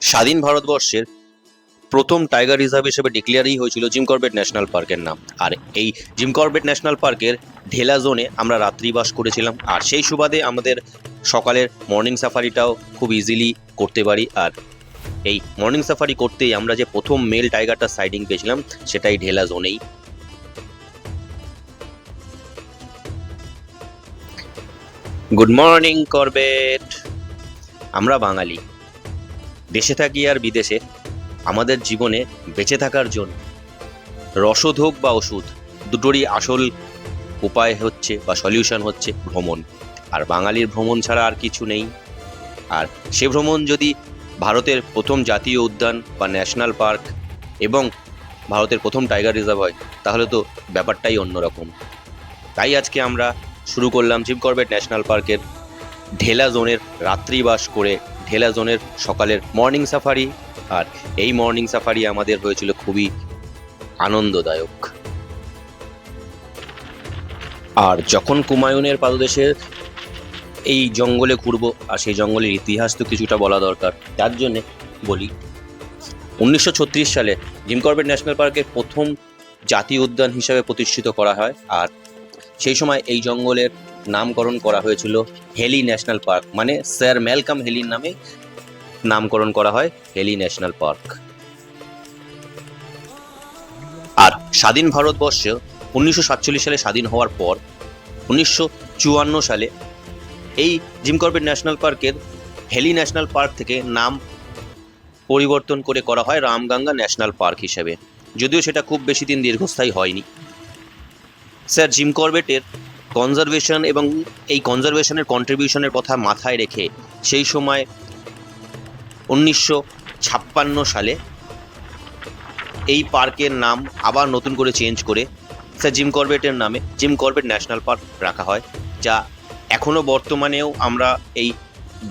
স্বাধীন ভারতবর্ষের প্রথম টাইগার রিজার্ভ হিসেবে ডিক্লেয়ারই হয়েছিল জিম করবেট ন্যাশনাল পার্কের নাম। আর এই জিম করবেট ন্যাশনাল পার্কের ঢেলা জোনে আমরা রাত্রিবাস করেছিলাম, আর সেই সুবাদে আমাদের সকালের মর্নিং সাফারিটাও খুব ইজিলি করতে পারি। আর এই মর্নিং সাফারি করতেই আমরা যে প্রথম মেল টাইগারটার সাইডিং পেয়েছিলাম সেটাই ঢেলা জোনেই। Good morning Corbett. আমরা বাঙালি, দেশে থাকি আর বিদেশে, আমাদের জীবনে বেঁচে থাকার জন্য রসদ হোক বা ওষুধ, দুটোরই আসল উপায় হচ্ছে বা সলিউশন হচ্ছে ভ্রমণ। আর বাঙালির ভ্রমণ ছাড়া আর কিছু নেই। আর সে ভ্রমণ যদি ভারতের প্রথম জাতীয় উদ্যান বা ন্যাশনাল পার্ক এবং ভারতের প্রথম টাইগার রিজার্ভ হয়, তাহলে তো ব্যাপারটাই অন্যরকম। তাই আজকে আমরা শুরু করলাম জিম করবেট ন্যাশনাল পার্কের ঢেলা জোনের রাত্রিবাস করে ঢেলা জোনের সকালের মর্নিং সাফারি। আর এই মর্নিং সাফারি আমাদের হয়েছিল খুবই আনন্দদায়ক। আর যখন কুমায়ুনের পাদদেশে এই জঙ্গলে ঘুরবো, আর সেই জঙ্গলের ইতিহাস তো কিছুটা বলা দরকার, তার জন্যে বলি 1936 সালে জিম করবেট ন্যাশনাল পার্কের প্রথম জাতীয় উদ্যান হিসাবে প্রতিষ্ঠিত করা হয়। আর সেই সময় এই জঙ্গলের নামকরণ করা হয়েছিল হেলি ন্যাশনাল পার্ক, মানে স্যার ম্যালকম হেলির নামে নামকরণ করা হয় হেলি ন্যাশনাল পার্ক। আর স্বাধীন ভারতবর্ষ 1947 সালে স্বাধীন হওয়ার পর 1954 সালে এই জিম করবেট ন্যাশনাল পার্কের হেলি ন্যাশনাল পার্ক থেকে নাম পরিবর্তন করে করা হয় রামগঙ্গা ন্যাশনাল পার্ক হিসেবে, যদিও সেটা খুব বেশি দিন দীর্ঘস্থায়ী হয়নি। স্যার জিম করবেটের কনজারভেশন এবং এই কনজারভেশনের কন্ট্রিবিউশনের কথা মাথায় রেখে সেই সময় 1956 সালে এই পার্কের নাম আবার নতুন করে চেঞ্জ করে স্যার জিম করবেটের নামে জিম করবেট ন্যাশনাল পার্ক রাখা হয়, যা এখনও বর্তমানেও আমরা এই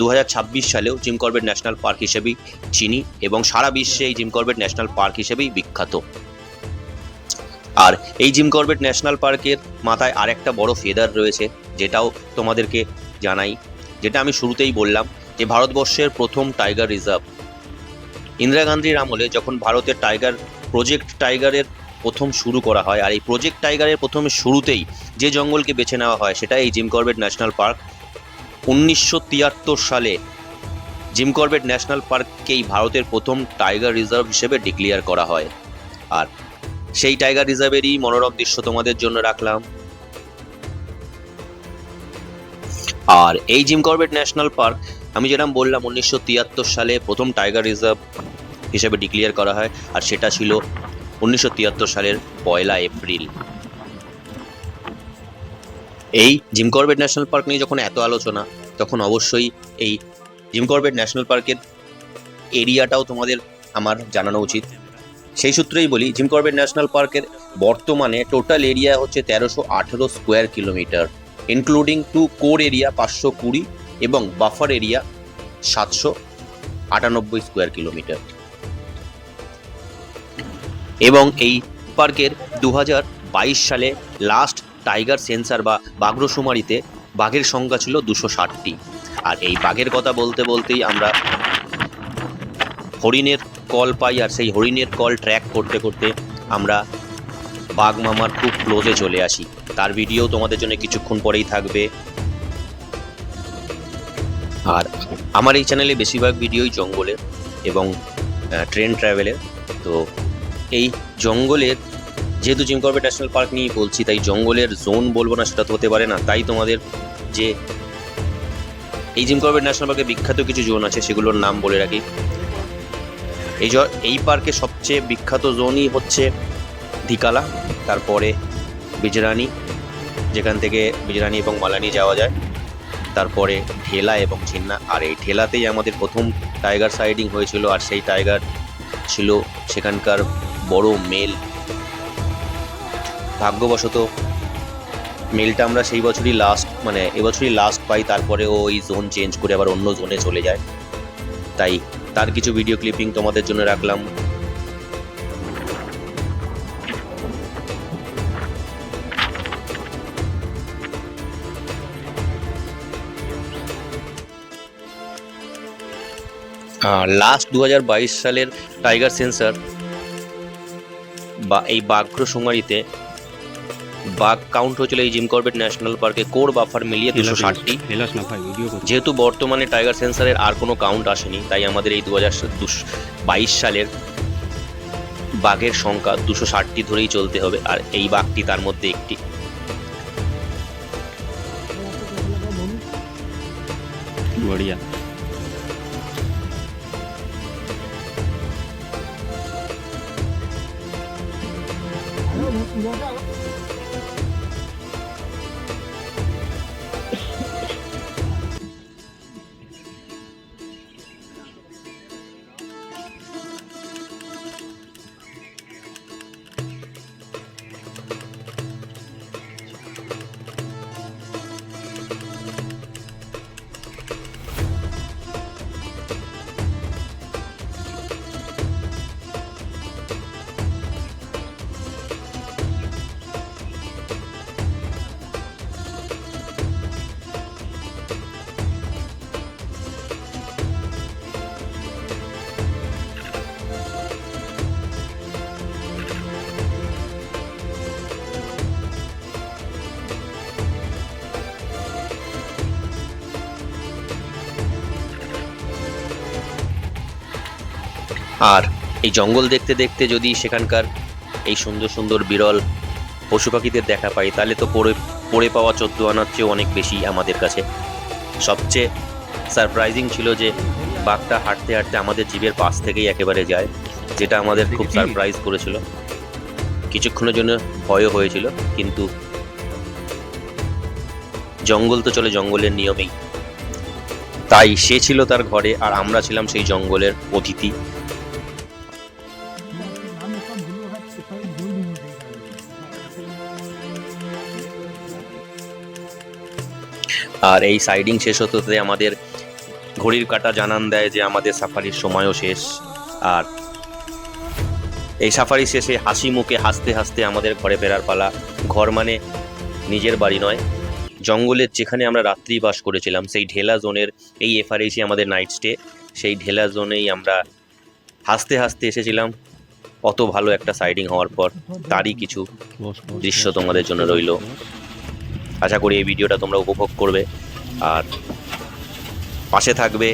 2026 সালেও জিম করবেট ন্যাশনাল পার্ক হিসেবেই চিনি এবং সারা বিশ্বে এই জিম করবেট ন্যাশনাল পার্ক হিসেবেই বিখ্যাত। আর এই জিম করবেট ন্যাশনাল পার্কের মাথায় আরেকটা বড় ফেদার রয়েছে, যেটাও তোমাদেরকে জানাই, যেটা আমি শুরুতেই বললাম যে ভারতবর্ষের প্রথম টাইগার রিজার্ভ ইন্দিরা গান্ধীর আমলে যখন ভারতের প্রজেক্ট টাইগারের প্রথম শুরু করা হয়। আর এই প্রজেক্ট টাইগারের প্রথমে শুরুতেই যে জঙ্গলকে বেছে নেওয়া হয় সেটা এই জিম করবেট ন্যাশনাল পার্ক। 1973 সালে জিম করবেট ন্যাশনাল পার্ককেই ভারতের প্রথম টাইগার রিজার্ভ হিসেবে ডিক্লেয়ার করা হয়। আর সেই টাইগার রিজার্ভেরই মনোরম দৃশ্য তোমাদের জন্য রাখলাম। আর এই জিম করবেট ন্যাশনাল পার্ক আমি যেরকম বললাম 1973 সালে প্রথম টাইগার রিজার্ভ হিসেবে ডিক্লেয়ার করা হয়, আর সেটা ছিল 1973 সালের 1 এপ্রিল। এই জিম করবেট ন্যাশনাল পার্ক নিয়ে যখন এত আলোচনা, তখন অবশ্যই এই জিম করবেট ন্যাশনাল পার্কের এরিয়াটাও তোমাদের আমার জানানো উচিত। সেই সূত্রেই বলি, জিম করবেট ন্যাশনাল পার্কের বর্তমানে টোটাল এরিয়া হচ্ছে 1318 square kilometre, including 2 core area 520 এবং বাফার এরিয়া 798 স্কোয়ার কিলোমিটার। এবং এই পার্কের 2022 সালে লাস্ট টাইগার সেন্সার বা বাঘ্রশুমারিতে বাঘের সংখ্যা ছিল 260টি। আর এই বাঘের কথা বলতে বলতেই আমরা হরিণের কল পাই, আর সেই হরিণের কল ট্র্যাক করতে করতে আমরা বাঘ মামার খুব ক্লোজে চলে আসি। তার ভিডিও তোমাদের জন্য কিছুক্ষণ পরেই থাকবে। আর আমার এই চ্যানেলে বেশিরভাগ ভিডিওই জঙ্গলের এবং ট্রেন ট্রাভেলের। তো এই জঙ্গলের, যেহেতু জিম করবেট ন্যাশনাল পার্ক নিয়ে বলছি, তাই জঙ্গলের জোন বলবো না সেটা তো হতে পারে না। তাই তোমাদের যে এই জিম করবেট ন্যাশনাল পার্কে বিখ্যাত কিছু জোন আছে সেগুলোর নাম বলে রাখি। এই পার্কে সবচেয়ে বিখ্যাত জোনই হচ্ছে ধিকালা, তারপরে বিজরানি, যেখান থেকে বিজরানি এবং মালানি যাওয়া যায়, তারপরে ঢেলা এবং ঝিন্না। আর এই ঢেলাতেই আমাদের প্রথম টাইগার সাইডিং হয়েছিল, আর সেই টাইগার ছিল সেখানকার বড় মেল। ভাগ্যবশত মেলটা আমরা সেই বছরই এবছরই লাস্ট পাই, তারপরে ও এই জোন চেঞ্জ করে আবার অন্য জোনে চলে যায়। তাই তার কিছু ভিডিও ক্লিপিং তোমাদের জন্য রাখলাম। লাস্ট 2022 সালের টাইগার সেন্সার বা এই বাঘ্র শুমারিতে বাঘ কাউন্ট হয়েছিল এই জিম কর্বেট ন্যাশনাল পার্কে কোর বাফার মিলিয়ে 260টি। যেহেতু বর্তমানে টাইগার সেন্সারের আর কোনো কাউন্ট আসেনি, তাই আমাদের এই 2022 সালের বাঘের সংখ্যা 260টি ধরেই চলতে হবে, আর এই বাঘটি তার মধ্যে একটি। बढ़िया। আর এই জঙ্গল দেখতে দেখতে যদি সেখানকার এই সুন্দর সুন্দর বিরল পশু পাখিদের দেখা পাই, তাহলে তো পড়ে পাওয়া 14 আনার চেয়েও অনেক বেশি আমাদের কাছে। সবচেয়ে সারপ্রাইজিং ছিল যে বাঘটা হাঁটতে হাঁটতে আমাদের জিভের পাশ থেকেই একেবারে যায়, যেটা আমাদের খুব সারপ্রাইজ করেছিল। কিছুক্ষণের জন্য ভয়ও হয়েছিল, কিন্তু জঙ্গল তো চলে জঙ্গলের নিয়মেই। তাই সে ছিল তার ঘরে, আর আমরা ছিলাম সেই জঙ্গলের অতিথি। আর এই সাইডিং শেষ হতে হতে আমাদের ঘড়ির কাঁটা জানান দেয় যে আমাদের সাফারির সময়ও শেষ। আর এই সাফারি শেষে হাসি মুখে হাসতে হাসতে আমাদের ঘরে ফেরার পালা। ঘর মানে নিজের বাড়ি নয়, জঙ্গলের যেখানে আমরা রাত্রি বাস করেছিলাম সেই ঢেলা জোনের এই এফআরএইচি আমাদের নাইট স্টে। সেই ঢেলা জোনেই আমরা হাসতে হাসতে এসেছিলাম। অত ভালো একটা সাইডিং হওয়ার পর তারই কিছু দৃশ্য তোমাদের জন্য রইল। আশা করি এই ভিডিওটা তোমরা উপভোগ করবে আর পাশে থাকবে।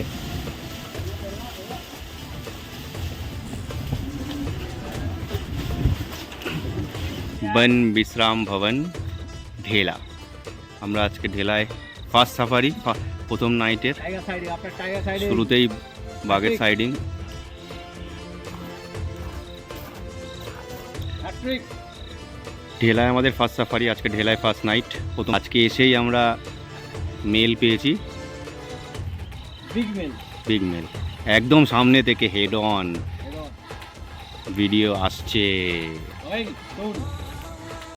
বন বিশ্রাম ভবন ঢেলা। আমরা আজকে ঢেলায় ফার্স্ট সাফারি, প্রথম নাইটের শুরুতেই বাঘের সাইডিং। ঢেলায় আমাদের ফার্স্ট সাফারি, আজকে ঢেলায় ফার্স্ট নাইট। প্রথম আজকে এসেই আমরা মেল পেয়েছি, বিগ মেল একদম সামনে থেকে হেড অন ভিডিও আসছে।